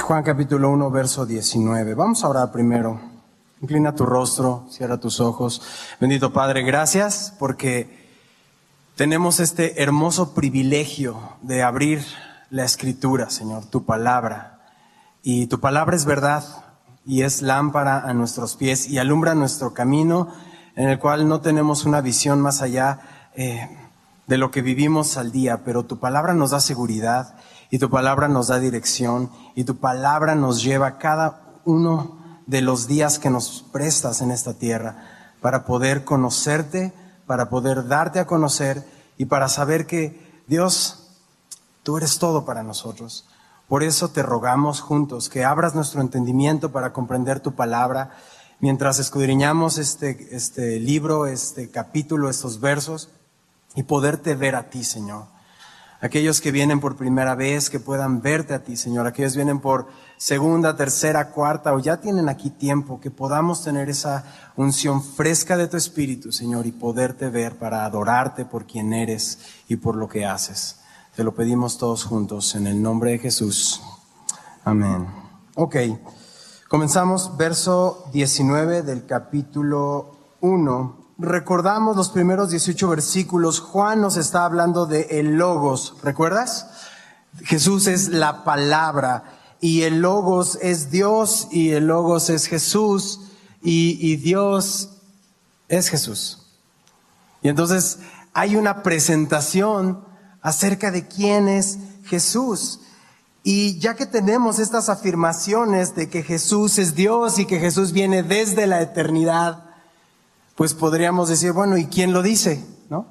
Juan capítulo 1, verso 19. Vamos a orar primero. Inclina tu rostro, cierra tus ojos. Bendito Padre, gracias porque tenemos este hermoso privilegio de abrir la Escritura, Señor, tu palabra. Y tu palabra es verdad y es lámpara a nuestros pies y alumbra nuestro camino, en el cual no tenemos una visión más allá de lo que vivimos al día, pero tu palabra nos da seguridad y tu palabra nos da dirección y tu palabra nos lleva cada uno de los días que nos prestas en esta tierra para poder conocerte, para poder darte a conocer y para saber que, Dios, tú eres todo para nosotros. Por eso te rogamos juntos que abras nuestro entendimiento para comprender tu palabra mientras escudriñamos este libro, este capítulo, estos versos y poderte ver a ti, Señor. Aquellos que vienen por primera vez, que puedan verte a ti, Señor. Aquellos que vienen por segunda, tercera, cuarta o ya tienen aquí tiempo, que podamos tener esa unción fresca de tu Espíritu, Señor, y poderte ver para adorarte por quien eres y por lo que haces. Te lo pedimos todos juntos en el nombre de Jesús. Amén. Ok, comenzamos verso 19 del capítulo 1. Recordamos los primeros 18 versículos. Juan nos está hablando de el Logos, ¿recuerdas? Jesús es la palabra y el Logos es Dios y el Logos es Jesús y Dios es Jesús. Y entonces hay una presentación acerca de quién es Jesús. Y ya que tenemos estas afirmaciones de que Jesús es Dios y que Jesús viene desde la eternidad, pues podríamos decir, bueno, ¿y quién lo dice? ¿No?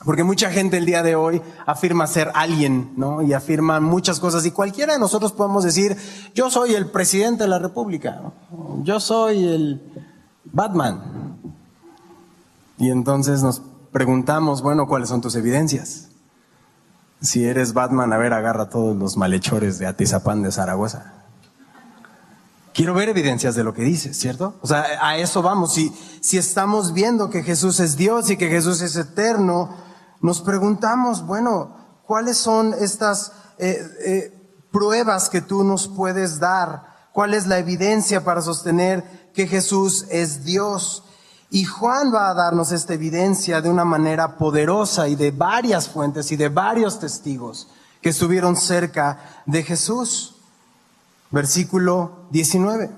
Porque mucha gente el día de hoy afirma ser alguien, ¿no? Y afirma muchas cosas. Y cualquiera de nosotros podemos decir, yo soy el presidente de la República, ¿no? Yo soy el Batman. Y entonces nos preguntamos, bueno, ¿cuáles son tus evidencias? Si eres Batman, a ver, agarra a todos los malhechores de Atizapán de Zaragoza. Quiero ver evidencias de lo que dices, ¿cierto? O sea, a eso vamos. Si estamos viendo que Jesús es Dios y que Jesús es eterno, nos preguntamos, bueno, ¿cuáles son estas pruebas que tú nos puedes dar? ¿Cuál es la evidencia para sostener que Jesús es Dios? Y Juan va a darnos esta evidencia de una manera poderosa y de varias fuentes y de varios testigos que estuvieron cerca de Jesús. Versículo 19.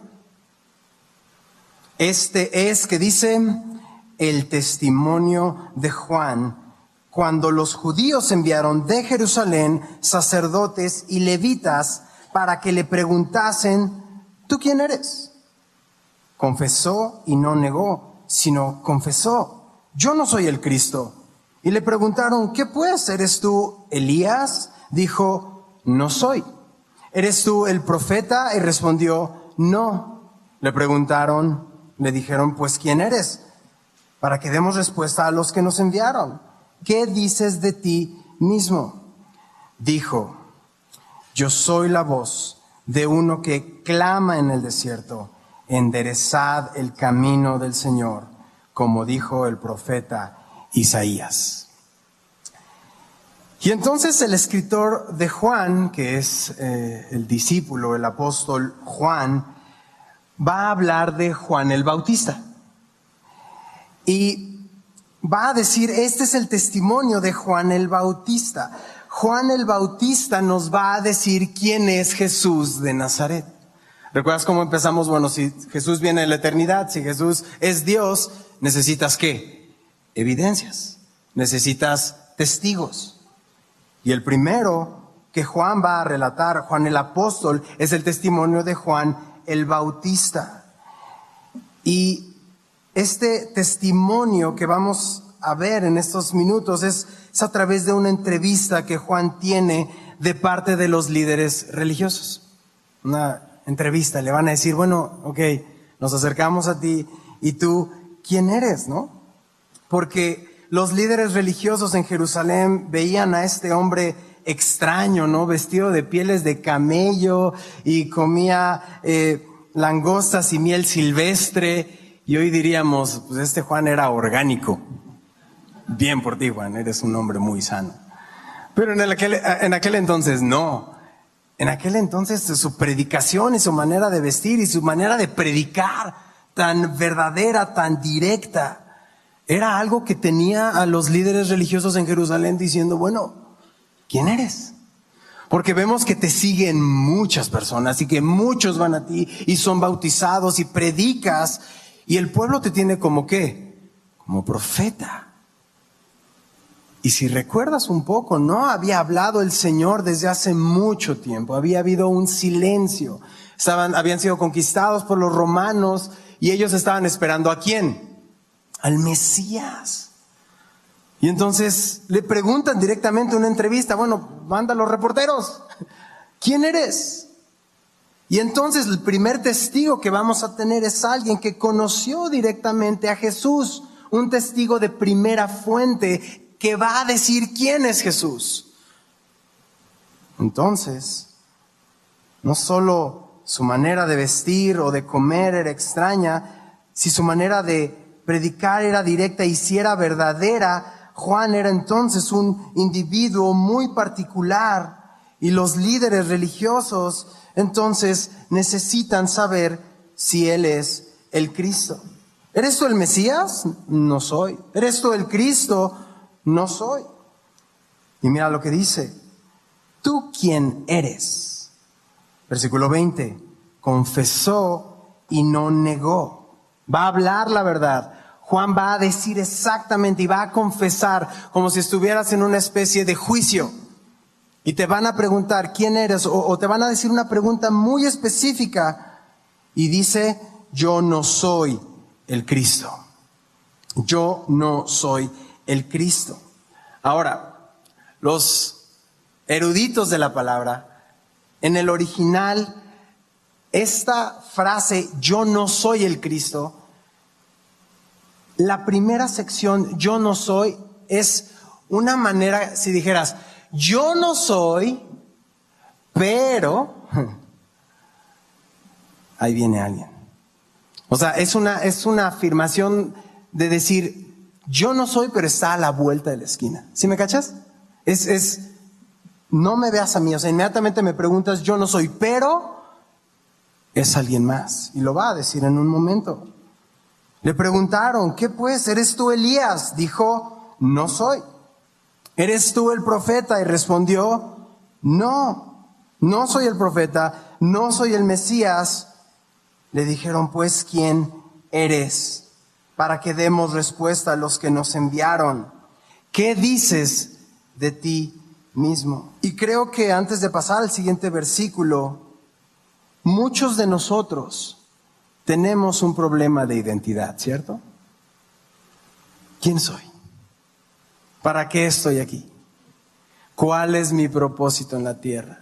Este es, que dice, el testimonio de Juan, cuando los judíos enviaron de Jerusalén sacerdotes y levitas para que le preguntasen, ¿tú quién eres? Confesó y no negó, sino confesó, yo no soy el Cristo. Y le preguntaron, ¿qué pues? ¿Eres tú Elías? Dijo, no soy. ¿Eres tú el profeta? Y respondió, no. Le preguntaron, le dijeron, pues ¿quién eres? Para que demos respuesta a los que nos enviaron. ¿Qué dices de ti mismo? Dijo, yo soy la voz de uno que clama en el desierto, enderezad el camino del Señor, como dijo el profeta Isaías. Y entonces el escritor de Juan, que es el discípulo, el apóstol Juan, va a hablar de Juan el Bautista. Y va a decir, este es el testimonio de Juan el Bautista. Juan el Bautista nos va a decir quién es Jesús de Nazaret. ¿Recuerdas cómo empezamos? Bueno, si Jesús viene de la eternidad, si Jesús es Dios, ¿necesitas qué? Evidencias. Necesitas testigos. Y el primero que Juan va a relatar, Juan el apóstol, es el testimonio de Juan el Bautista. Y este testimonio que vamos a ver en estos minutos es a través de una entrevista que Juan tiene de parte de los líderes religiosos. Una entrevista, le van a decir, bueno, ok, nos acercamos a ti y tú, ¿quién eres? ¿No? Porque los líderes religiosos en Jerusalén veían a este hombre extraño, ¿no? Vestido de pieles de camello y comía langostas y miel silvestre. Y hoy diríamos, pues este Juan era orgánico. Bien por ti, Juan, eres un hombre muy sano. Pero en aquel entonces no. En aquel entonces su predicación y su manera de vestir y su manera de predicar tan verdadera, tan directa, era algo que tenía a los líderes religiosos en Jerusalén diciendo, bueno, ¿quién eres? Porque vemos que te siguen muchas personas y que muchos van a ti y son bautizados y predicas y el pueblo te tiene como ¿qué? Como profeta. Y si recuerdas un poco, no había hablado el Señor desde hace mucho tiempo. Había habido un silencio. Habían sido conquistados por los romanos y ellos estaban esperando ¿a quién? Al Mesías. Y entonces le preguntan directamente en una entrevista, bueno, manda a los reporteros, ¿quién eres? Y entonces el primer testigo que vamos a tener es alguien que conoció directamente a Jesús, un testigo de primera fuente que va a decir quién es Jesús. Entonces, no solo su manera de vestir o de comer era extraña, si su manera de predicar era directa y si era verdadera, Juan era entonces un individuo muy particular y los líderes religiosos entonces necesitan saber si él es el Cristo. ¿Eres tú el Mesías? No soy. ¿Eres tú el Cristo? No soy. Y mira lo que dice. ¿Tú quién eres? Versículo 20. Confesó y no negó. Va a hablar la verdad. Juan va a decir exactamente y va a confesar como si estuvieras en una especie de juicio. Y te van a preguntar quién eres o te van a decir una pregunta muy específica. Y dice, yo no soy el Cristo. Yo no soy el Cristo. Ahora, los eruditos de la palabra, en el original, esta frase, yo no soy el Cristo, la primera sección, yo no soy, es una manera, si dijeras, yo no soy, pero, ahí viene alguien. O sea, es una afirmación de decir, yo no soy, pero está a la vuelta de la esquina. ¿Sí me cachas? No me veas a mí, o sea, inmediatamente me preguntas, yo no soy, pero es alguien más. Y lo va a decir en un momento. Le preguntaron, ¿qué pues? ¿Eres tú Elías? Dijo, no soy. ¿Eres tú el profeta? Y respondió, no soy el profeta, no soy el Mesías. Le dijeron, pues, ¿quién eres? Para que demos respuesta a los que nos enviaron. ¿Qué dices de ti mismo? Y creo que antes de pasar al siguiente versículo, muchos de nosotros tenemos un problema de identidad, ¿cierto? ¿Quién soy? ¿Para qué estoy aquí? ¿Cuál es mi propósito en la tierra?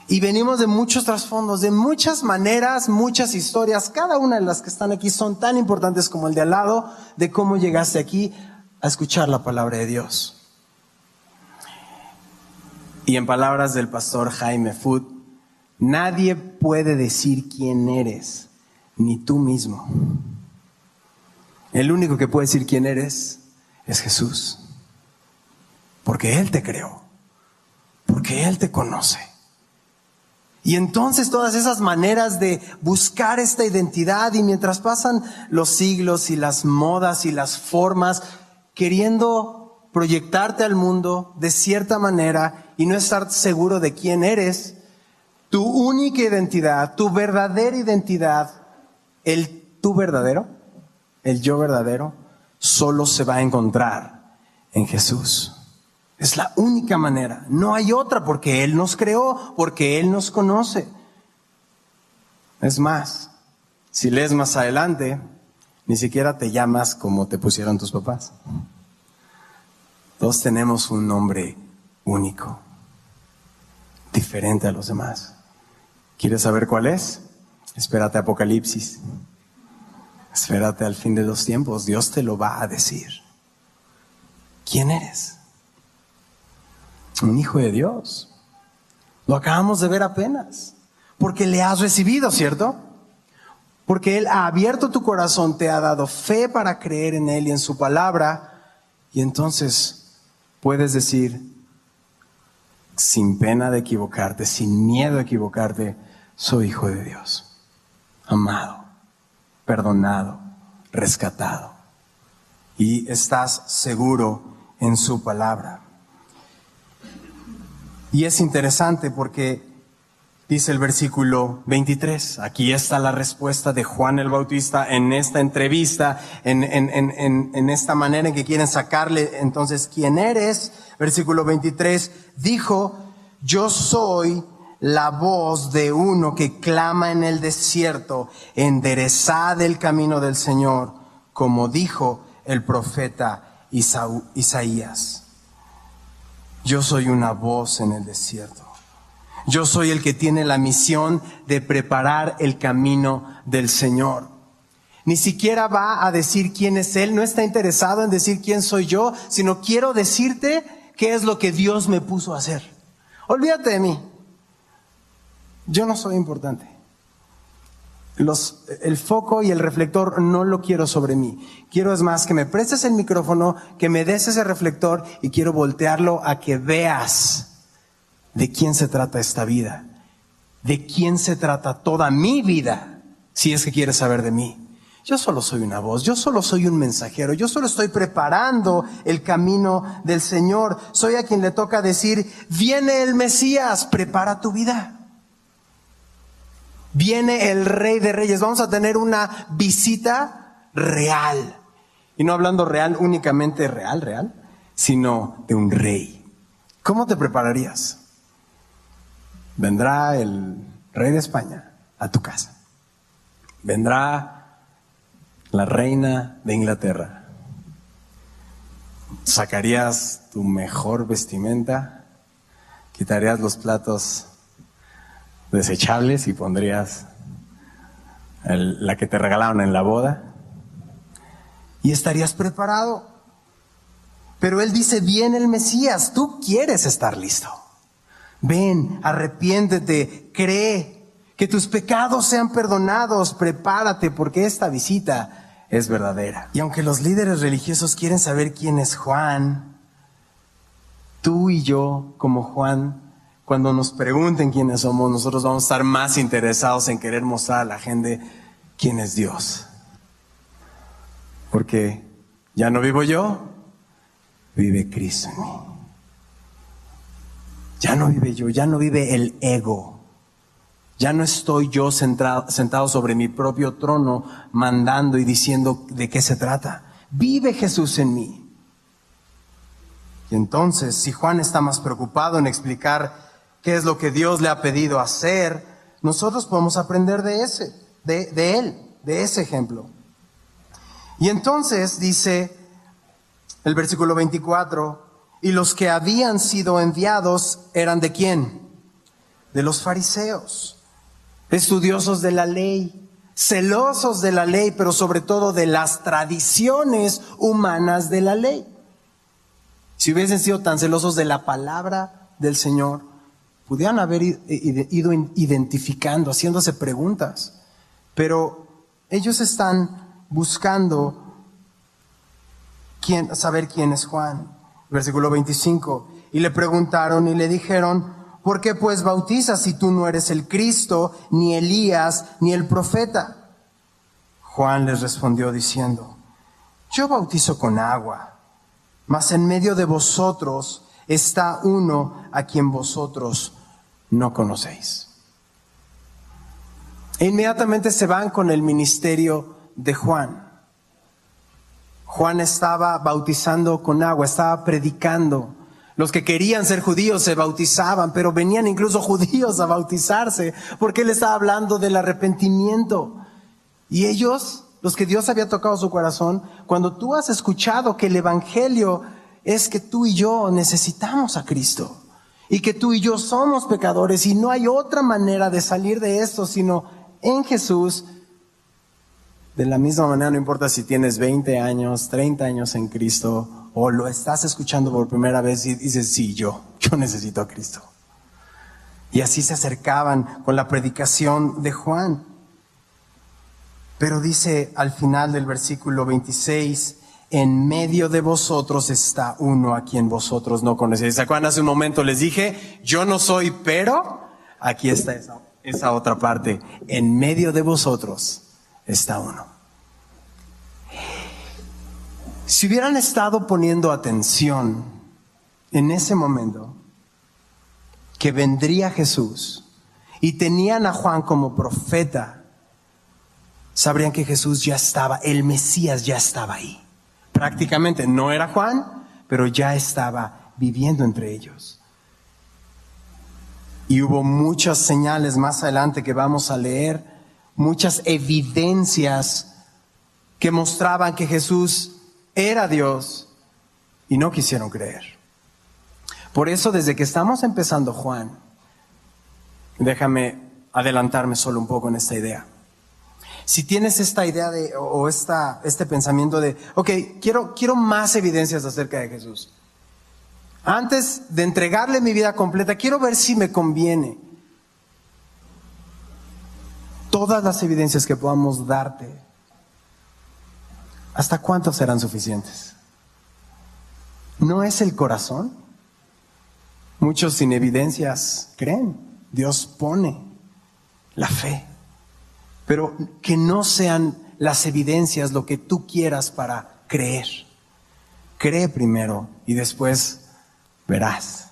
Y venimos de muchos trasfondos, de muchas maneras, muchas historias. Cada una de las que están aquí son tan importantes como el de al lado, de cómo llegaste aquí a escuchar la palabra de Dios. Y en palabras del pastor Jaime Food, nadie puede decir quién eres, ni tú mismo. El único que puede decir quién eres es Jesús. Porque Él te creó. Porque Él te conoce. Y entonces todas esas maneras de buscar esta identidad y mientras pasan los siglos y las modas y las formas, queriendo proyectarte al mundo de cierta manera y no estar seguro de quién eres, tu única identidad, tu verdadera identidad, el tú verdadero, el yo verdadero, solo se va a encontrar en Jesús. Es la única manera, no hay otra, porque Él nos creó, porque Él nos conoce. Es más, si lees más adelante, ni siquiera te llamas como te pusieron tus papás. Todos tenemos un nombre único, diferente a los demás. ¿Quieres saber cuál es? Espérate a Apocalipsis. Espérate al fin de los tiempos. Dios te lo va a decir. ¿Quién eres? Un hijo de Dios. Lo acabamos de ver apenas. Porque le has recibido, ¿cierto? Porque Él ha abierto tu corazón, te ha dado fe para creer en Él y en su palabra. Y entonces puedes decir, sin pena de equivocarte, sin miedo a equivocarte, soy hijo de Dios, amado, perdonado, rescatado. Y estás seguro en su palabra. Y es interesante porque dice el versículo 23, aquí está la respuesta de Juan el Bautista en esta entrevista, en esta manera en que quieren sacarle, entonces, ¿quién eres? Versículo 23, dijo, yo soy la voz de uno que clama en el desierto, enderezad el camino del Señor, como dijo el profeta Isaías. Yo soy una voz en el desierto. Yo soy el que tiene la misión de preparar el camino del Señor. Ni siquiera va a decir quién es Él, no está interesado en decir quién soy yo, sino quiero decirte qué es lo que Dios me puso a hacer. Olvídate de mí. Yo no soy importante. El foco y el reflector no lo quiero sobre mí. Quiero, es más, que me prestes el micrófono, que me des ese reflector y quiero voltearlo a que veas de quién se trata esta vida, de quién se trata toda mi vida, si es que quieres saber de mí. Yo solo soy una voz, yo solo soy un mensajero, yo solo estoy preparando el camino del Señor. Soy a quien le toca decir, viene el Mesías, prepara tu vida. Viene el Rey de Reyes, vamos a tener una visita real. Y no hablando real, únicamente real, sino de un rey. ¿Cómo te prepararías? Vendrá el rey de España a tu casa. Vendrá la reina de Inglaterra. Sacarías tu mejor vestimenta, quitarías los platos desechables y pondrías la que te regalaron en la boda y estarías preparado. Pero él dice, viene el Mesías, tú quieres estar listo. Ven, arrepiéntete, cree que tus pecados sean perdonados, prepárate porque esta visita es verdadera. Y aunque los líderes religiosos quieren saber quién es Juan, tú y yo, como Juan, cuando nos pregunten quiénes somos, nosotros vamos a estar más interesados en querer mostrar a la gente quién es Dios. Porque ya no vivo yo, vive Cristo en mí. Ya no vive yo, ya no vive el ego. Ya no estoy yo sentado sobre mi propio trono mandando y diciendo de qué se trata. Vive Jesús en mí. Y entonces, si Juan está más preocupado en explicar qué es lo que Dios le ha pedido hacer, nosotros podemos aprender de él, de ese ejemplo. Y entonces dice el versículo 24, y los que habían sido enviados eran ¿de quién? De los fariseos, estudiosos de la ley, celosos de la ley, pero sobre todo de las tradiciones humanas de la ley. Si hubiesen sido tan celosos de la palabra del Señor, pudieran haber ido identificando, haciéndose preguntas. Pero ellos están buscando saber quién es Juan. Versículo 25. Y le preguntaron y le dijeron, ¿por qué pues bautizas si tú no eres el Cristo, ni Elías, ni el profeta? Juan les respondió diciendo, yo bautizo con agua, mas en medio de vosotros está uno a quien vosotros no conocéis. E inmediatamente se van con el ministerio de Juan. Juan estaba bautizando con agua, estaba predicando. Los que querían ser judíos se bautizaban, pero venían incluso judíos a bautizarse, porque él estaba hablando del arrepentimiento. Y ellos, los que Dios había tocado su corazón, cuando tú has escuchado que el evangelio es que tú y yo necesitamos a Cristo, y que tú y yo somos pecadores, y no hay otra manera de salir de esto sino en Jesús. De la misma manera, no importa si tienes 20 años, 30 años en Cristo, o lo estás escuchando por primera vez y dices, sí, yo necesito a Cristo. Y así se acercaban con la predicación de Juan. Pero dice al final del versículo 26, en medio de vosotros está uno a quien vosotros no conocéis. ¿Se acuerdan? Hace un momento les dije, yo no soy, pero aquí está esa otra parte. En medio de vosotros está uno. Si hubieran estado poniendo atención en ese momento, que vendría Jesús y tenían a Juan como profeta, sabrían que Jesús ya estaba, el Mesías ya estaba ahí. Prácticamente no era Juan, pero ya estaba viviendo entre ellos. Y hubo muchas señales más adelante que vamos a leer, muchas evidencias que mostraban que Jesús era Dios y no quisieron creer. Por eso, desde que estamos empezando Juan, déjame adelantarme solo un poco en esta idea. Si tienes esta idea este pensamiento de, ok, quiero más evidencias acerca de Jesús. Antes de entregarle mi vida completa, quiero ver si me conviene. Todas las evidencias que podamos darte, ¿hasta cuánto serán suficientes? ¿No es el corazón? Muchos sin evidencias creen. Dios pone la fe. Pero que no sean las evidencias lo que tú quieras para creer. Cree primero y después verás.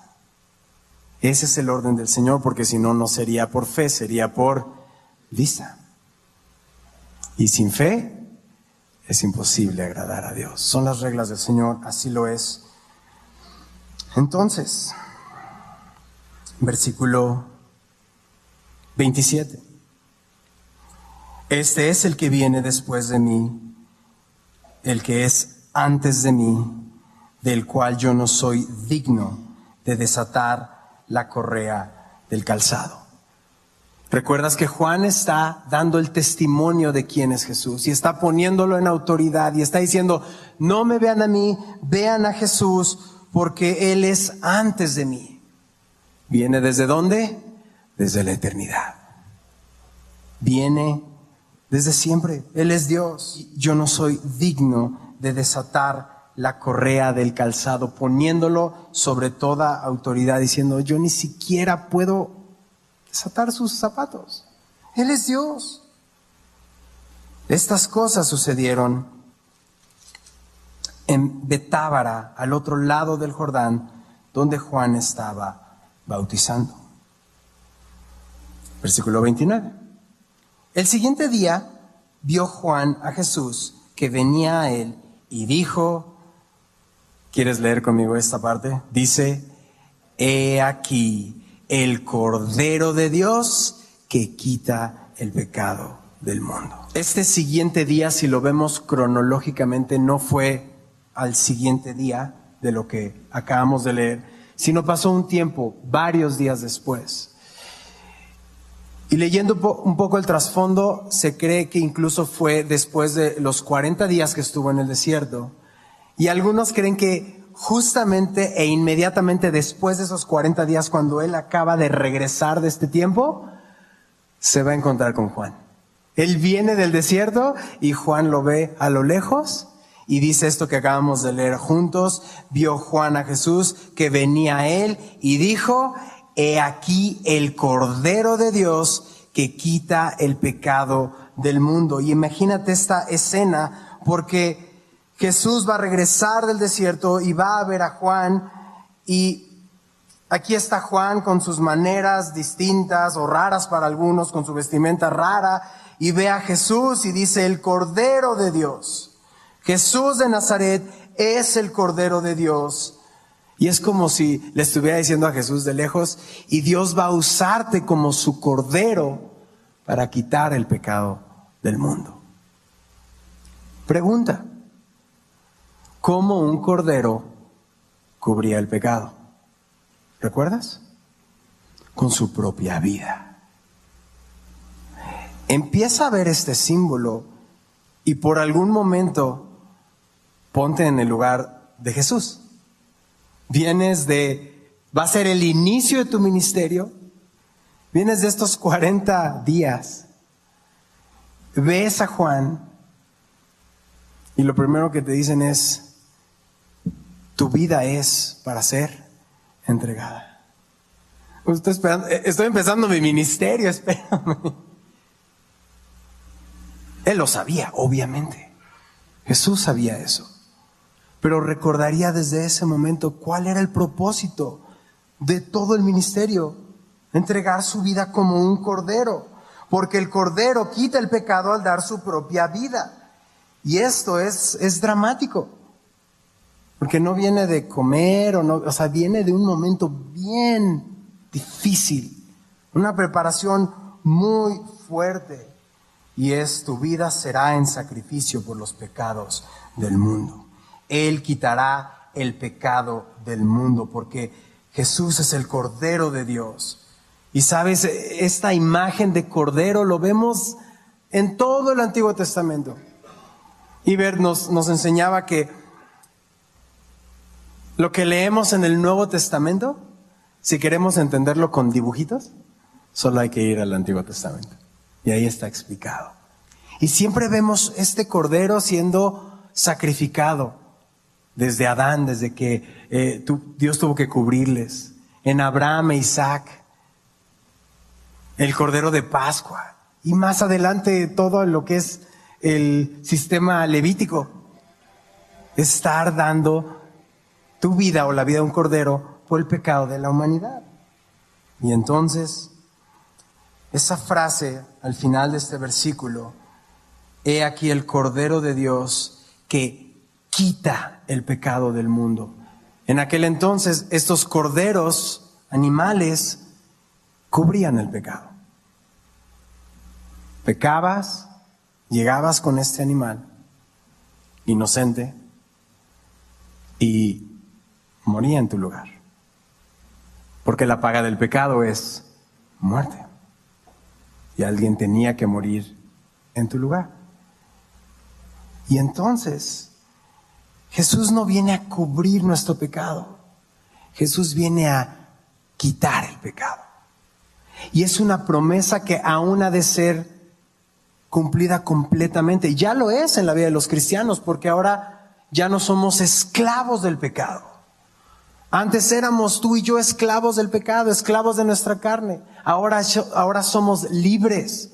Ese es el orden del Señor, porque si no, no sería por fe, sería por vista. Y sin fe es imposible agradar a Dios. Son las reglas del Señor, así lo es. Entonces, versículo 27. Este es el que viene después de mí, el que es antes de mí, del cual yo no soy digno de desatar la correa del calzado. ¿Recuerdas que Juan está dando el testimonio de quién es Jesús y está poniéndolo en autoridad y está diciendo, no me vean a mí, vean a Jesús, porque Él es antes de mí? ¿Viene desde dónde? Desde la eternidad. Viene desde siempre. Él es Dios. Yo no soy digno de desatar la correa del calzado, poniéndolo sobre toda autoridad, diciendo, yo ni siquiera puedo desatar sus zapatos. Él es Dios. Estas cosas sucedieron en Betábara, al otro lado del Jordán, donde Juan estaba bautizando. Versículo 29. El siguiente día vio Juan a Jesús que venía a él y dijo, ¿quieres leer conmigo esta parte? Dice, he aquí el Cordero de Dios que quita el pecado del mundo. Este siguiente día, si lo vemos cronológicamente, no fue al siguiente día de lo que acabamos de leer, sino pasó un tiempo, varios días después. Y leyendo un poco el trasfondo, se cree que incluso fue después de los 40 días que estuvo en el desierto. Y algunos creen que justamente e inmediatamente después de esos 40 días, cuando él acaba de regresar de este tiempo, se va a encontrar con Juan. Él viene del desierto y Juan lo ve a lo lejos y dice esto que acabamos de leer juntos. Vio Juan a Jesús que venía a él y dijo, he aquí el Cordero de Dios que quita el pecado del mundo. Y imagínate esta escena, porque Jesús va a regresar del desierto y va a ver a Juan, y aquí está Juan con sus maneras distintas o raras para algunos, con su vestimenta rara, y ve a Jesús y dice, el Cordero de Dios. Jesús de Nazaret es el Cordero de Dios. Y es como si le estuviera diciendo a Jesús de lejos, y Dios va a usarte como su Cordero para quitar el pecado del mundo. Pregunta, ¿cómo un cordero cubría el pecado? ¿Recuerdas? Con su propia vida. Empieza a ver este símbolo y por algún momento ponte en el lugar de Jesús. Va a ser el inicio de tu ministerio, vienes de estos 40 días, ves a Juan Y lo primero que te dicen es, tu vida es para ser entregada. Estoy empezando mi ministerio, espérame. Él lo sabía, obviamente. Jesús sabía eso. Pero recordaría desde ese momento cuál era el propósito de todo el ministerio. Entregar su vida como un cordero. Porque el cordero quita el pecado al dar su propia vida. Y esto es dramático. Porque no viene de comer, viene de un momento bien difícil. Una preparación muy fuerte. Y tu vida será en sacrificio por los pecados del mundo. Él quitará el pecado del mundo porque Jesús es el Cordero de Dios. Y sabes, esta imagen de Cordero lo vemos en todo el Antiguo Testamento. Iber nos enseñaba que lo que leemos en el Nuevo Testamento, si queremos entenderlo con dibujitos, solo hay que ir al Antiguo Testamento. Y ahí está explicado. Y siempre vemos este Cordero siendo sacrificado desde Adán, desde que Dios tuvo que cubrirles. En Abraham e Isaac, el Cordero de Pascua. Y más adelante todo lo que es el sistema levítico. Estar dando tu vida o la vida de un Cordero por el pecado de la humanidad. Y entonces, esa frase al final de este versículo, he aquí el Cordero de Dios que quita el pecado del mundo. En aquel entonces, estos corderos, animales, cubrían el pecado. Pecabas, llegabas con este animal, inocente, y moría en tu lugar. Porque la paga del pecado es muerte. Y alguien tenía que morir en tu lugar. Y entonces, Jesús no viene a cubrir nuestro pecado. Jesús viene a quitar el pecado. Y es una promesa que aún ha de ser cumplida completamente. Ya lo es en la vida de los cristianos, porque ahora ya no somos esclavos del pecado. Antes éramos tú y yo esclavos del pecado, esclavos de nuestra carne. Ahora somos libres.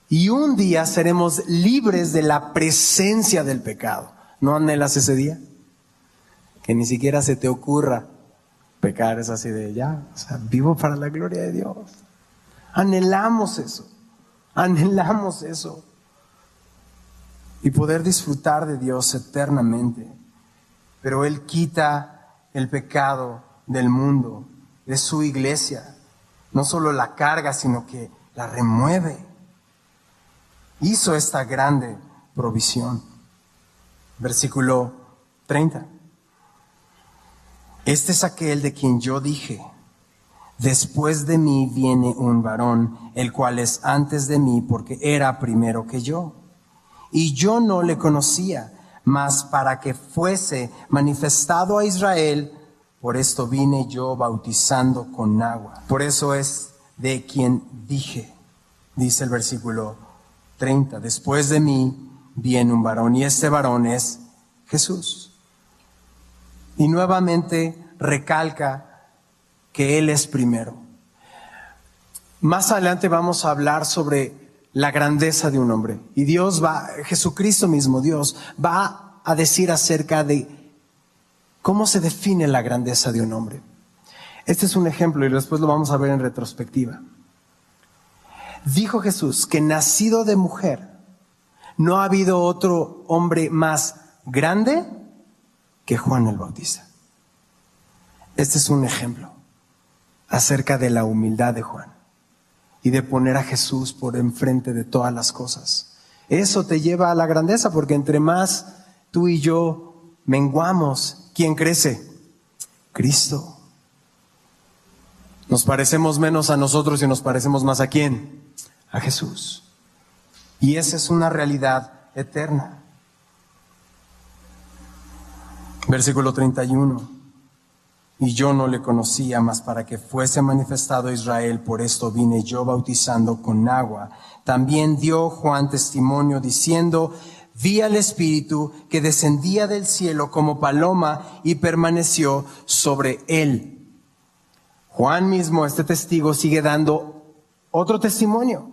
Y un día seremos libres de la presencia del pecado. ¿No anhelas ese día? Que ni siquiera se te ocurra pecar, es así de vivo para la gloria de Dios. Anhelamos eso. Anhelamos eso. Y poder disfrutar de Dios eternamente. Pero Él quita el pecado del mundo, de su iglesia. No solo la carga, sino que la remueve. Hizo esta grande provisión. Versículo 30. Este es aquel de quien yo dije, después de mí viene un varón, el cual es antes de mí, porque era primero que yo. Y yo no le conocía, mas para que fuese manifestado a Israel, por esto vine yo bautizando con agua. Por eso es de quien dije, dice el versículo 30, después de mí viene un varón, y este varón es Jesús. Y nuevamente recalca que Él es primero. Más adelante vamos a hablar sobre la grandeza de un hombre. Y Jesucristo mismo, Dios, va a decir acerca de cómo se define la grandeza de un hombre. Este es un ejemplo y después lo vamos a ver en retrospectiva. Dijo Jesús que nacido de mujer, no ha habido otro hombre más grande que Juan el Bautista. Este es un ejemplo acerca de la humildad de Juan y de poner a Jesús por enfrente de todas las cosas. Eso te lleva a la grandeza, porque entre más tú y yo menguamos, ¿quién crece? Cristo. Nos parecemos menos a nosotros y nos parecemos más ¿a quién? A Jesús. Y esa es una realidad eterna. Versículo 31. Y yo no le conocía, mas para que fuese manifestado a Israel, por esto vine yo bautizando con agua. También dio Juan testimonio diciendo, vi al Espíritu que descendía del cielo como paloma y permaneció sobre él. Juan mismo, este testigo, sigue dando otro testimonio.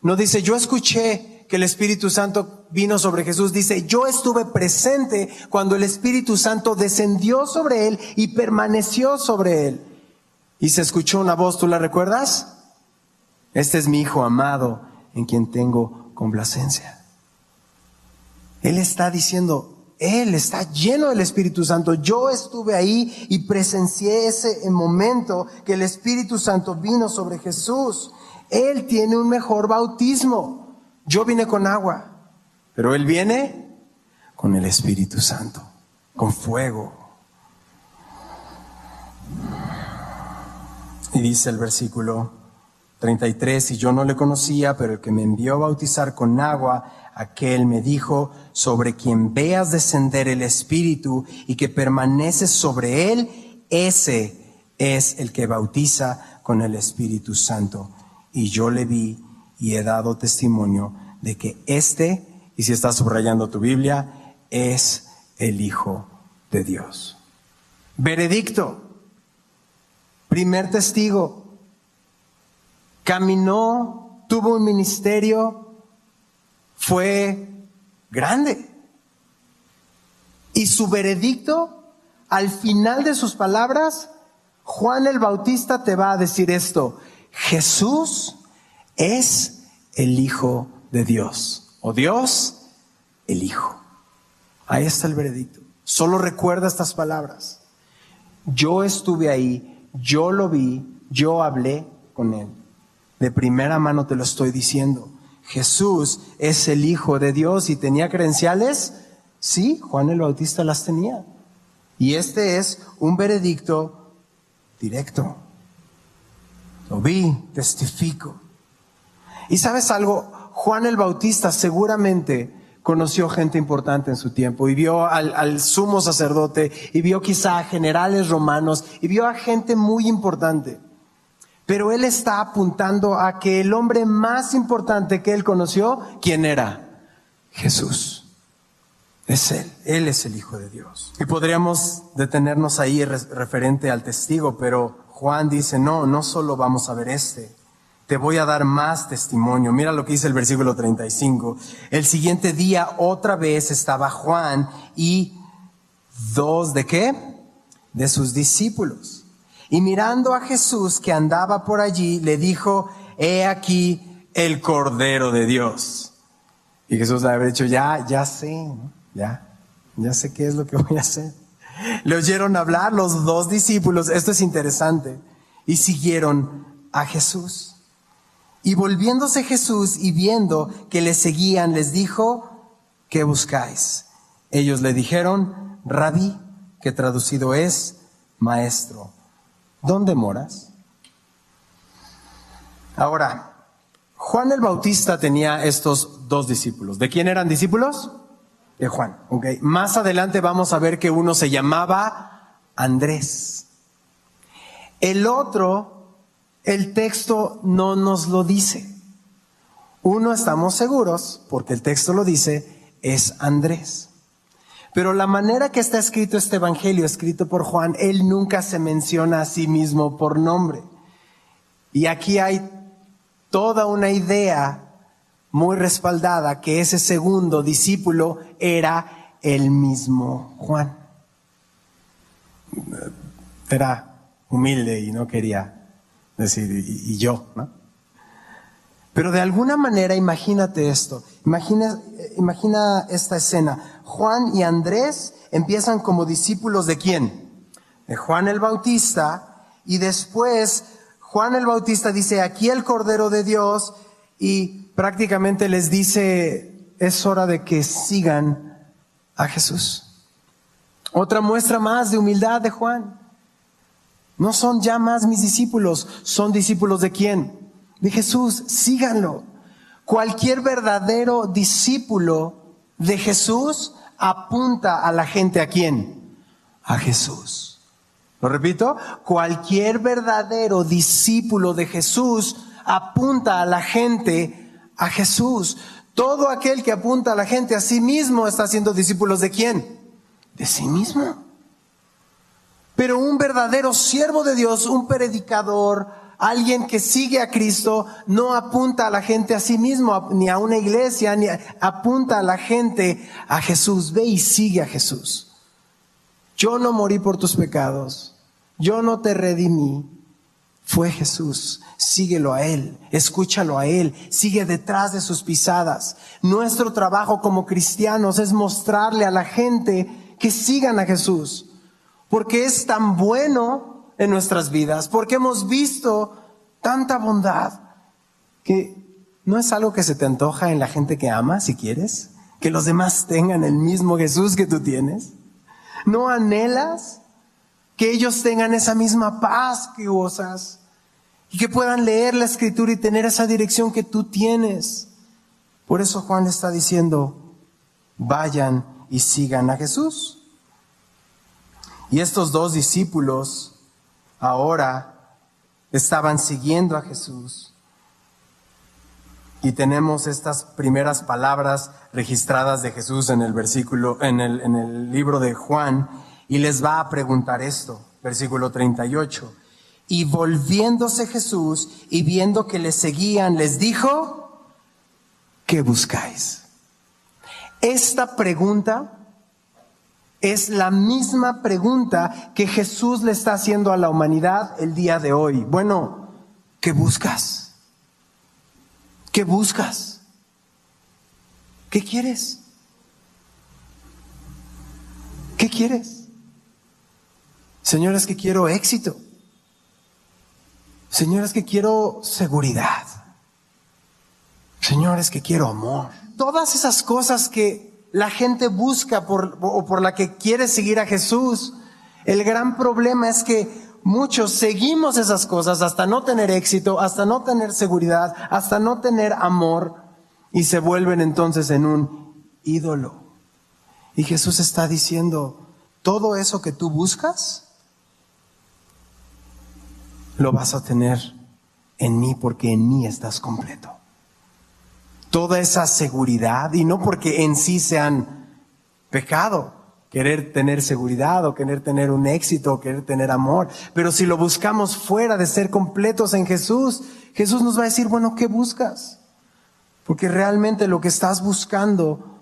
No dice, yo escuché que el Espíritu Santo vino sobre Jesús. Dice, yo estuve presente cuando el Espíritu Santo descendió sobre él y permaneció sobre él. Y se escuchó una voz, ¿tú la recuerdas? Este es mi Hijo amado, en quien tengo complacencia. Él está diciendo, Él está lleno del Espíritu Santo. Yo estuve ahí y presencié ese momento que el Espíritu Santo vino sobre Jesús. Él tiene un mejor bautismo. Yo vine con agua, pero Él viene con el Espíritu Santo, con fuego. Y dice el versículo 33, y yo no le conocía, pero el que me envió a bautizar con agua, aquel me dijo, sobre quien veas descender el Espíritu y que permanece sobre él, ese es el que bautiza con el Espíritu Santo. Y yo le vi y he dado testimonio de que este, y si estás subrayando tu Biblia, es el Hijo de Dios. Veredicto. Primer testigo. Caminó, tuvo un ministerio, fue grande. Y su veredicto, al final de sus palabras, Juan el Bautista te va a decir esto: Jesús es el Hijo de Dios, o Dios, el Hijo. Ahí está el veredicto. Solo recuerda estas palabras. Yo estuve ahí, yo lo vi, yo hablé con él. De primera mano te lo estoy diciendo. Jesús es el Hijo de Dios. ¿Y tenía credenciales? Sí, Juan el Bautista las tenía. Y este es un veredicto directo. Lo vi, testifico. ¿Y sabes algo? Juan el Bautista seguramente conoció gente importante en su tiempo y vio al sumo sacerdote y vio quizá a generales romanos y vio a gente muy importante. Pero él está apuntando a que el hombre más importante que él conoció, ¿quién era? Jesús. Es él es el Hijo de Dios. Y podríamos detenernos ahí referente al testigo, pero Juan dice, no solo vamos a ver te voy a dar más testimonio. Mira lo que dice el versículo 35. El siguiente día otra vez estaba Juan y dos, ¿de qué? De sus discípulos. Y mirando a Jesús que andaba por allí, le dijo, he aquí el Cordero de Dios. Y Jesús le había dicho, ya sé, ¿no? ya sé qué es lo que voy a hacer. Le oyeron hablar los dos discípulos, esto es interesante, y siguieron a Jesús. Y volviéndose Jesús y viendo que le seguían, les dijo, ¿qué buscáis? Ellos le dijeron, Rabí, que traducido es maestro, ¿dónde moras? Ahora, Juan el Bautista tenía estos dos discípulos. ¿De quién eran discípulos? De Juan. Okay. Más adelante vamos a ver que uno se llamaba Andrés. El otro, el texto no nos lo dice. Uno estamos seguros, porque el texto lo dice, es Andrés. Pero la manera que está escrito este evangelio, escrito por Juan, él nunca se menciona a sí mismo por nombre. Y aquí hay toda una idea muy respaldada que ese segundo discípulo era el mismo Juan. Era humilde y no quería decir, y yo, ¿no? Pero de alguna manera, imagínate esto, imagina esta escena. Juan y Andrés empiezan como discípulos ¿de quién? De Juan el Bautista, y después Juan el Bautista dice, aquí el Cordero de Dios, y prácticamente les dice, es hora de que sigan a Jesús. Otra muestra más de humildad de Juan. No son ya más mis discípulos, son discípulos ¿de quién? De Jesús, síganlo. Cualquier verdadero discípulo de Jesús apunta a la gente ¿a quién? A Jesús. Lo repito, cualquier verdadero discípulo de Jesús apunta a la gente a Jesús. Todo aquel que apunta a la gente a sí mismo está siendo discípulos ¿de quién? De sí mismo. Pero un verdadero siervo de Dios, un predicador, alguien que sigue a Cristo, no apunta a la gente a sí mismo, ni a una iglesia, ni apunta a la gente a Jesús. Ve y sigue a Jesús. Yo no morí por tus pecados, yo no te redimí, fue Jesús. Síguelo a Él, escúchalo a Él, sigue detrás de sus pisadas. Nuestro trabajo como cristianos es mostrarle a la gente que sigan a Jesús, porque es tan bueno en nuestras vidas, porque hemos visto tanta bondad, que no es algo que se te antoja en la gente que amas, si quieres, que los demás tengan el mismo Jesús que tú tienes. ¿No anhelas que ellos tengan esa misma paz que gozas y que puedan leer la Escritura y tener esa dirección que tú tienes? Por eso Juan le está diciendo, vayan y sigan a Jesús. Y estos dos discípulos ahora estaban siguiendo a Jesús. Y tenemos estas primeras palabras registradas de Jesús en el versículo, en el libro de Juan, y les va a preguntar esto, versículo 38. Y volviéndose Jesús y viendo que les seguían, les dijo, ¿qué buscáis? Esta pregunta es la misma pregunta que Jesús le está haciendo a la humanidad el día de hoy. Bueno, ¿qué buscas? ¿Qué buscas? ¿Qué quieres? ¿Qué quieres? Señor, es que quiero éxito. Señor, es que quiero seguridad. Señor, es que quiero amor. Todas esas cosas que la gente busca por la que quiere seguir a Jesús. El gran problema es que muchos seguimos esas cosas hasta no tener éxito, hasta no tener seguridad, hasta no tener amor, y se vuelven entonces en un ídolo. Y Jesús está diciendo, todo eso que tú buscas, lo vas a tener en mí, porque en mí estás completo. Toda esa seguridad, y no porque en sí sean pecado, querer tener seguridad o querer tener un éxito o querer tener amor. Pero si lo buscamos fuera de ser completos en Jesús, Jesús nos va a decir, bueno, ¿qué buscas? Porque realmente lo que estás buscando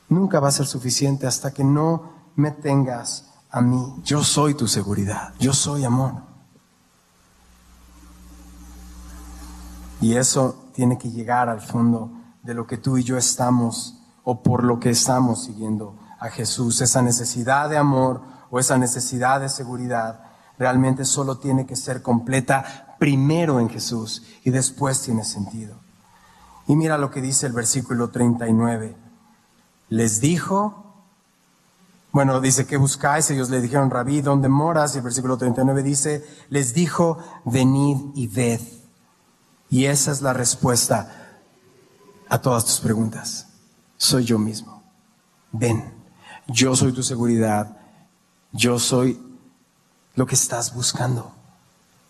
nunca va a ser suficiente hasta que no me tengas a mí. Yo soy tu seguridad, yo soy amor. Y eso tiene que llegar al fondo de lo que tú y yo estamos, o por lo que estamos siguiendo a Jesús. Esa necesidad de amor o esa necesidad de seguridad realmente solo tiene que ser completa primero en Jesús y después tiene sentido. Y mira lo que dice el versículo 39. Les dijo, bueno, dice, ¿qué buscáis? Ellos le dijeron, Rabí, ¿dónde moras? Y el versículo 39 dice, les dijo, venid y ved. Y esa es la respuesta a todas tus preguntas. Soy yo mismo. Ven. Yo soy tu seguridad, yo soy lo que estás buscando.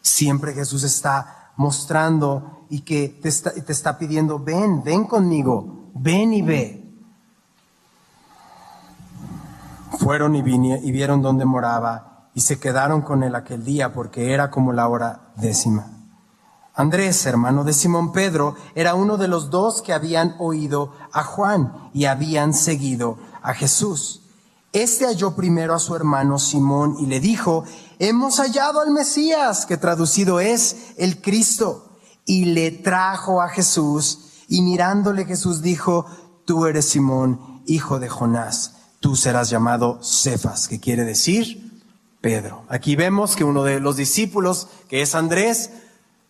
Siempre Jesús está mostrando y que te está pidiendo, ven conmigo, ven y ve. Fueron y vieron dónde moraba y se quedaron con él aquel día, porque era como la hora 10. Andrés, hermano de Simón Pedro, era uno de los dos que habían oído a Juan y habían seguido a Jesús. Este halló primero a su hermano Simón y le dijo, hemos hallado al Mesías, que traducido es el Cristo. Y le trajo a Jesús, y mirándole Jesús dijo, tú eres Simón, hijo de Jonás, tú serás llamado Cefas, que quiere decir Pedro. Aquí vemos que uno de los discípulos, que es Andrés,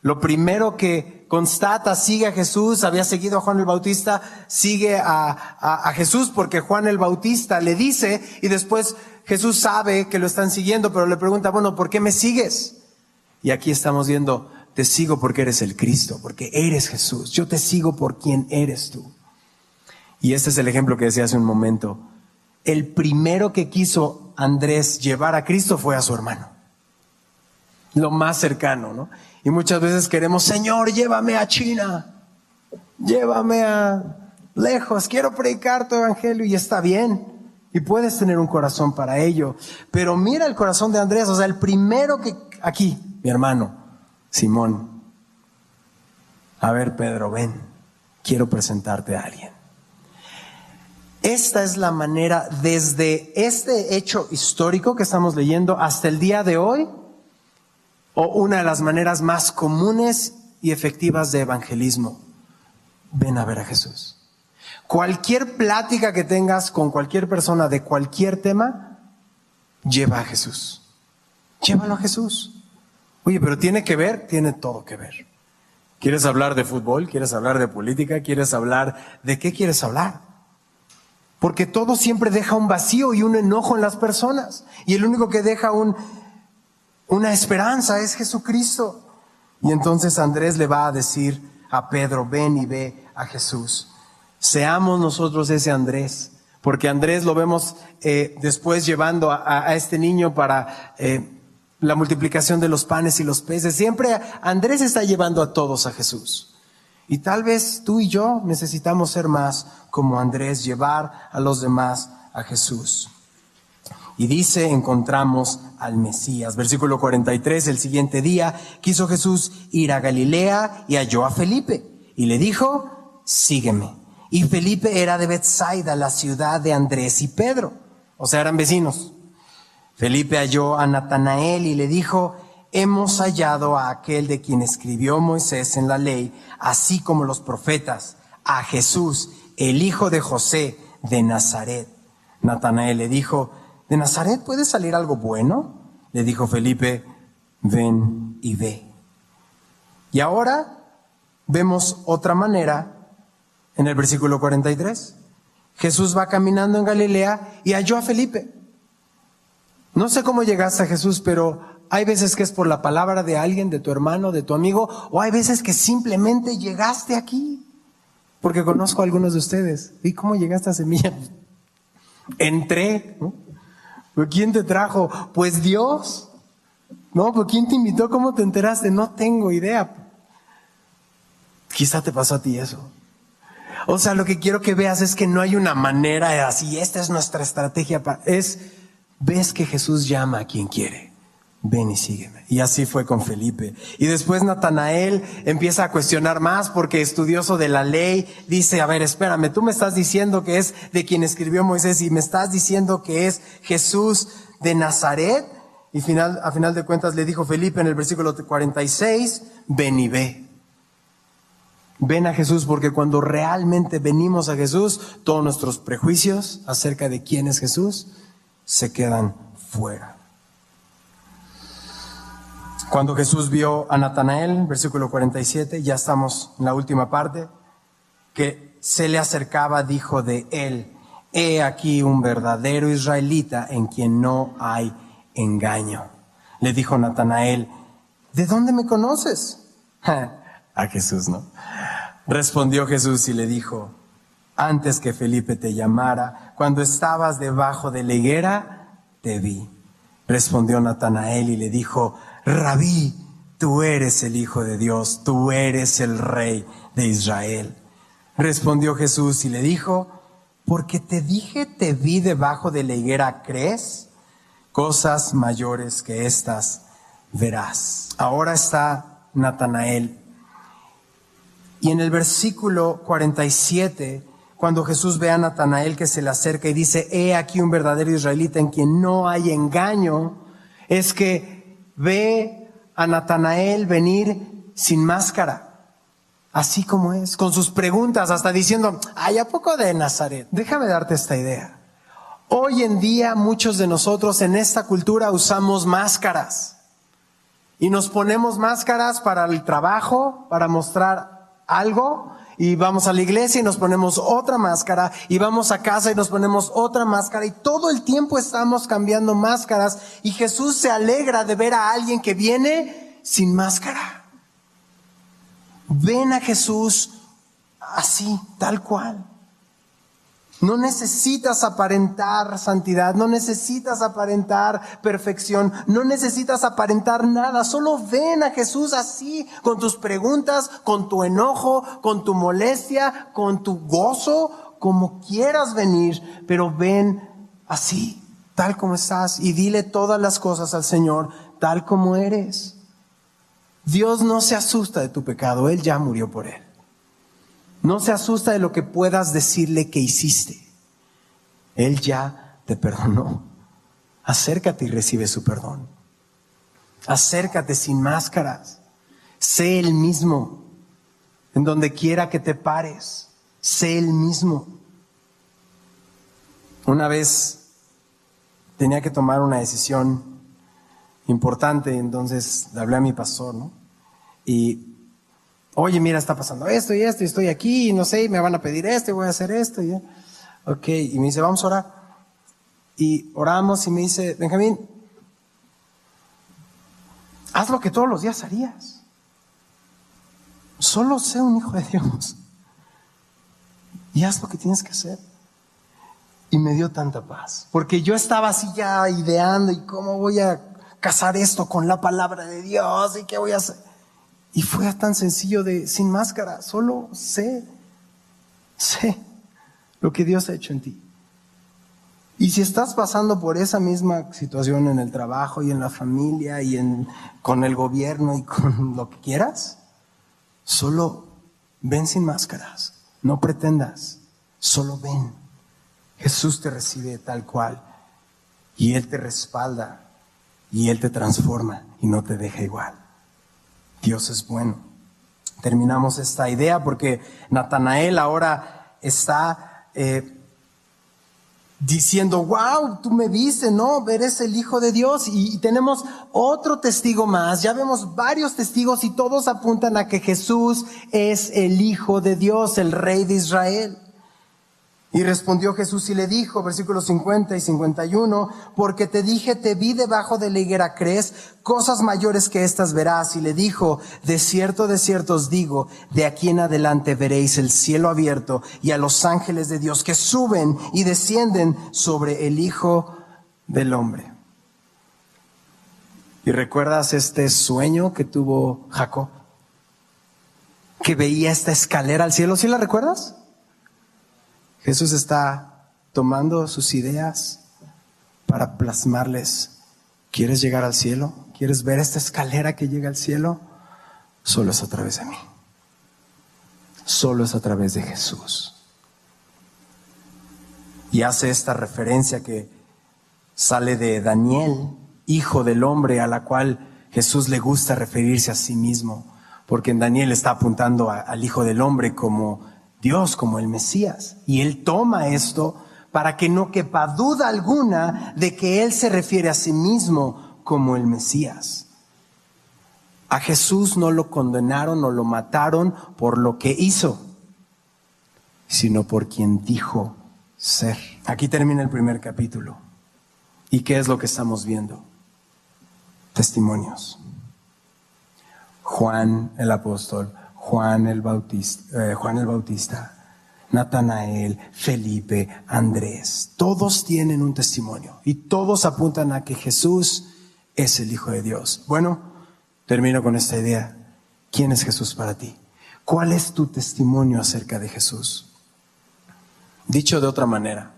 lo primero que constata, sigue a Jesús, había seguido a Juan el Bautista, sigue a Jesús porque Juan el Bautista le dice, y después Jesús sabe que lo están siguiendo, pero le pregunta, bueno, ¿por qué me sigues? Y aquí estamos viendo, te sigo porque eres el Cristo, porque eres Jesús, yo te sigo por quien eres tú. Y este es el ejemplo que decía hace un momento. El primero que quiso Andrés llevar a Cristo fue a su hermano. Lo más cercano, ¿no? Y muchas veces queremos, Señor, llévame a China, llévame a lejos, quiero predicar tu evangelio, y está bien. Y puedes tener un corazón para ello. Pero mira el corazón de Andrés, o sea, el primero que aquí, mi hermano, Simón. A ver, Pedro, ven, quiero presentarte a alguien. Esta es la manera, desde este hecho histórico que estamos leyendo hasta el día de hoy, o una de las maneras más comunes y efectivas de evangelismo. Ven a ver a Jesús. Cualquier plática que tengas con cualquier persona de cualquier tema, lleva a Jesús. Llévalo a Jesús. Oye, pero tiene que ver, tiene todo que ver. ¿Quieres hablar de fútbol? ¿Quieres hablar de política? ¿Quieres hablar de qué quieres hablar? Porque todo siempre deja un vacío y un enojo en las personas. Y el único que deja una esperanza es Jesucristo. Y entonces Andrés le va a decir a Pedro, ven y ve a Jesús. Seamos nosotros ese Andrés, porque Andrés lo vemos después llevando a este niño para la multiplicación de los panes y los peces. Siempre Andrés está llevando a todos a Jesús. Y tal vez tú y yo necesitamos ser más como Andrés, llevar a los demás a Jesús. Y dice, encontramos al Mesías. Versículo 43, el siguiente día quiso Jesús ir a Galilea y halló a Felipe. Y le dijo, sígueme. Y Felipe era de Betsaida, la ciudad de Andrés y Pedro. O sea, eran vecinos. Felipe halló a Natanael y le dijo, hemos hallado a aquel de quien escribió Moisés en la ley, así como los profetas, a Jesús, el hijo de José de Nazaret. Natanael le dijo, ¿de Nazaret puede salir algo bueno? Le dijo Felipe, ven y ve. Y ahora vemos otra manera en el versículo 43. Jesús va caminando en Galilea y halló a Felipe. No sé cómo llegaste a Jesús, pero hay veces que es por la palabra de alguien, de tu hermano, de tu amigo, o hay veces que simplemente llegaste aquí. Porque conozco a algunos de ustedes. ¿Y cómo llegaste a Semilla? Entré, ¿no? ¿Pero quién te trajo? Pues Dios. ¿No? ¿Pero quién te invitó? ¿Cómo te enteraste? No tengo idea. Quizá te pasó a ti eso. O sea, lo que quiero que veas es que no hay una manera de así, esta es nuestra estrategia. Ves que Jesús llama a quien quiere. Ven y sígueme. Y así fue con Felipe. Y después Natanael empieza a cuestionar más porque estudioso de la ley dice, a ver, espérame, tú me estás diciendo que es de quien escribió Moisés y me estás diciendo que es Jesús de Nazaret. Y a final de cuentas le dijo Felipe en el versículo 46, ven y ve. Ven a Jesús, porque cuando realmente venimos a Jesús, todos nuestros prejuicios acerca de quién es Jesús se quedan fuera. Cuando Jesús vio a Natanael, versículo 47, ya estamos en la última parte, que se le acercaba, dijo de él, he aquí un verdadero israelita en quien no hay engaño. Le dijo Natanael, ¿de dónde me conoces? A Jesús, ¿no? Respondió Jesús y le dijo, antes que Felipe te llamara, cuando estabas debajo de la higuera, te vi. Respondió Natanael y le dijo, Rabí, tú eres el Hijo de Dios, tú eres el Rey de Israel. Respondió Jesús y le dijo, porque te dije, te vi debajo de la higuera, ¿crees? Cosas mayores que estas verás. Ahora está Natanael. Y en el versículo 47, cuando Jesús ve a Natanael que se le acerca y dice, he aquí un verdadero israelita en quien no hay engaño, es que ve a Natanael venir sin máscara, así como es, con sus preguntas, hasta diciendo, ¿hay a poco de Nazaret? Déjame darte esta idea. Hoy en día muchos de nosotros en esta cultura usamos máscaras y nos ponemos máscaras para el trabajo, para mostrar algo, y vamos a la iglesia y nos ponemos otra máscara, y vamos a casa y nos ponemos otra máscara, y todo el tiempo estamos cambiando máscaras, y Jesús se alegra de ver a alguien que viene sin máscara. Ven a Jesús así, tal cual. No necesitas aparentar santidad, no necesitas aparentar perfección, no necesitas aparentar nada. Solo ven a Jesús así, con tus preguntas, con tu enojo, con tu molestia, con tu gozo, como quieras venir, pero ven así, tal como estás, y dile todas las cosas al Señor, tal como eres. Dios no se asusta de tu pecado, Él ya murió por él. No se asusta de lo que puedas decirle que hiciste. Él ya te perdonó. Acércate y recibe su perdón. Acércate sin máscaras. Sé el mismo. En donde quiera que te pares, sé el mismo. Una vez tenía que tomar una decisión importante, entonces le hablé a mi pastor, ¿no? Y oye, mira, está pasando esto y esto, y estoy aquí, y no sé, y me van a pedir esto, y voy a hacer esto, y ya. Ok, y me dice, vamos a orar. Y oramos, y me dice, Benjamín, haz lo que todos los días harías. Solo sé un hijo de Dios. Y haz lo que tienes que hacer. Y me dio tanta paz, porque yo estaba así ya ideando, y cómo voy a casar esto con la palabra de Dios, y qué voy a hacer. Y fue tan sencillo de, sin máscara, solo sé lo que Dios ha hecho en ti. Y si estás pasando por esa misma situación en el trabajo y en la familia y con el gobierno y con lo que quieras, solo ven sin máscaras, no pretendas, solo ven. Jesús te recibe tal cual y Él te respalda y Él te transforma y no te deja igual. Dios es bueno. Terminamos esta idea porque Natanael ahora está diciendo, wow, tú me viste, ¿no? Eres el Hijo de Dios. Y tenemos otro testigo más. Ya vemos varios testigos y todos apuntan a que Jesús es el Hijo de Dios, el Rey de Israel. Y respondió Jesús y le dijo, versículos 50 y 51, porque te dije, te vi debajo de la higuera, ¿crees? Cosas mayores que estas verás. Y le dijo, de cierto os digo, de aquí en adelante veréis el cielo abierto y a los ángeles de Dios que suben y descienden sobre el Hijo del Hombre. ¿Y recuerdas este sueño que tuvo Jacob? Que veía esta escalera al cielo, ¿sí la recuerdas? Jesús está tomando sus ideas para plasmarles. ¿Quieres llegar al cielo? ¿Quieres ver esta escalera que llega al cielo? Solo es a través de mí. Solo es a través de Jesús. Y hace esta referencia que sale de Daniel, hijo del hombre, a la cual Jesús le gusta referirse a sí mismo, porque en Daniel está apuntando al Hijo del Hombre como Dios, como el Mesías. Y Él toma esto para que no quepa duda alguna de que Él se refiere a sí mismo como el Mesías. A Jesús no lo condenaron o lo mataron por lo que hizo, sino por quien dijo ser. Aquí termina el primer capítulo. ¿Y qué es lo que estamos viendo? Testimonios. Juan el apóstol, Juan el Bautista, Natanael, Felipe, Andrés, todos tienen un testimonio y todos apuntan a que Jesús es el Hijo de Dios. Bueno, termino con esta idea. ¿Quién es Jesús para ti? ¿Cuál es tu testimonio acerca de Jesús? Dicho de otra manera,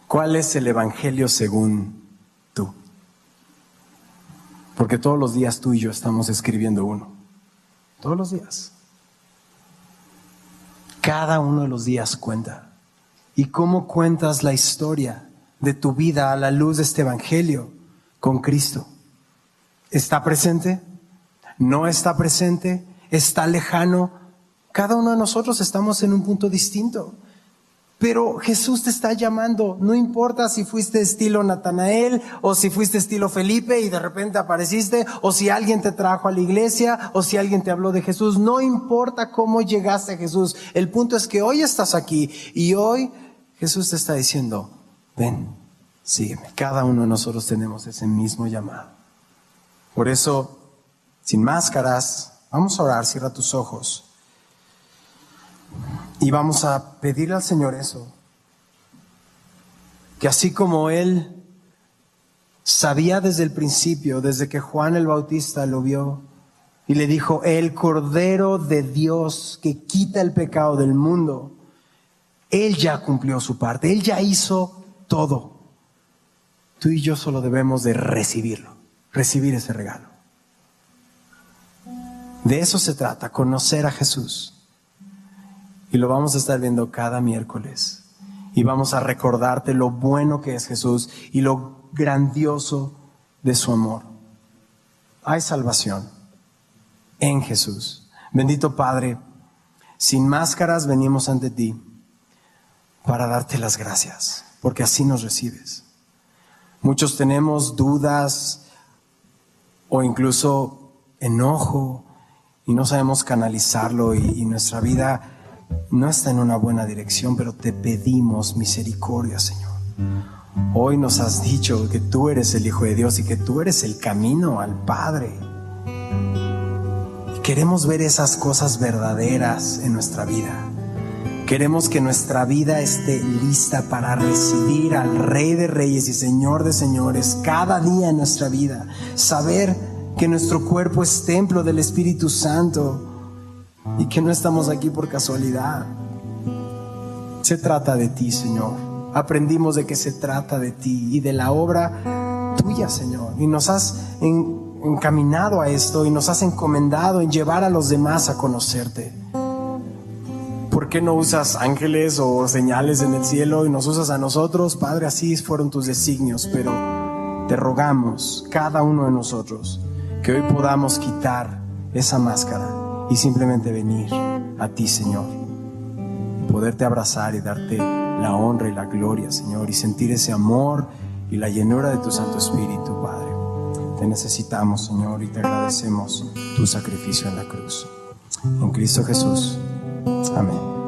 ¿cuál es el Evangelio según tú? Porque todos los días tú y yo estamos escribiendo uno. Todos los días. Cada uno de los días cuenta. ¿Y cómo cuentas la historia de tu vida a la luz de este Evangelio con Cristo? ¿Está presente? ¿No está presente? ¿Está lejano? Cada uno de nosotros estamos en un punto distinto. Pero Jesús te está llamando, no importa si fuiste estilo Natanael o si fuiste estilo Felipe y de repente apareciste, o si alguien te trajo a la iglesia o si alguien te habló de Jesús, no importa cómo llegaste a Jesús. El punto es que hoy estás aquí y hoy Jesús te está diciendo, ven, sígueme. Cada uno de nosotros tenemos ese mismo llamado. Por eso, sin máscaras, vamos a orar, cierra tus ojos. Y vamos a pedirle al Señor eso, que así como Él sabía desde el principio, desde que Juan el Bautista lo vio y le dijo, el Cordero de Dios que quita el pecado del mundo, Él ya cumplió su parte, Él ya hizo todo. Tú y yo solo debemos de recibirlo, recibir ese regalo. De eso se trata, conocer a Jesús. Y lo vamos a estar viendo cada miércoles. Y vamos a recordarte lo bueno que es Jesús y lo grandioso de su amor. Hay salvación en Jesús. Bendito Padre, sin máscaras venimos ante ti para darte las gracias, porque así nos recibes. Muchos tenemos dudas o incluso enojo y no sabemos canalizarlo y nuestra vida no está en una buena dirección, pero te pedimos misericordia, Señor. Hoy nos has dicho que tú eres el Hijo de Dios y que tú eres el camino al Padre. Y queremos ver esas cosas verdaderas en nuestra vida. Queremos que nuestra vida esté lista para recibir al Rey de Reyes y Señor de Señores cada día en nuestra vida. Saber que nuestro cuerpo es templo del Espíritu Santo y que no estamos aquí por casualidad. Se trata de ti, Señor. Aprendimos de que se trata de ti y de la obra tuya, Señor. Y nos has encaminado a esto y nos has encomendado en llevar a los demás a conocerte. ¿Por qué no usas ángeles o señales en el cielo y nos usas a nosotros? Padre, así fueron tus designios, pero te rogamos, cada uno de nosotros, que hoy podamos quitar esa máscara y simplemente venir a ti, Señor, y poderte abrazar y darte la honra y la gloria, Señor, y sentir ese amor y la llenura de tu Santo Espíritu, Padre. Te necesitamos, Señor, y te agradecemos tu sacrificio en la cruz. En Cristo Jesús. Amén.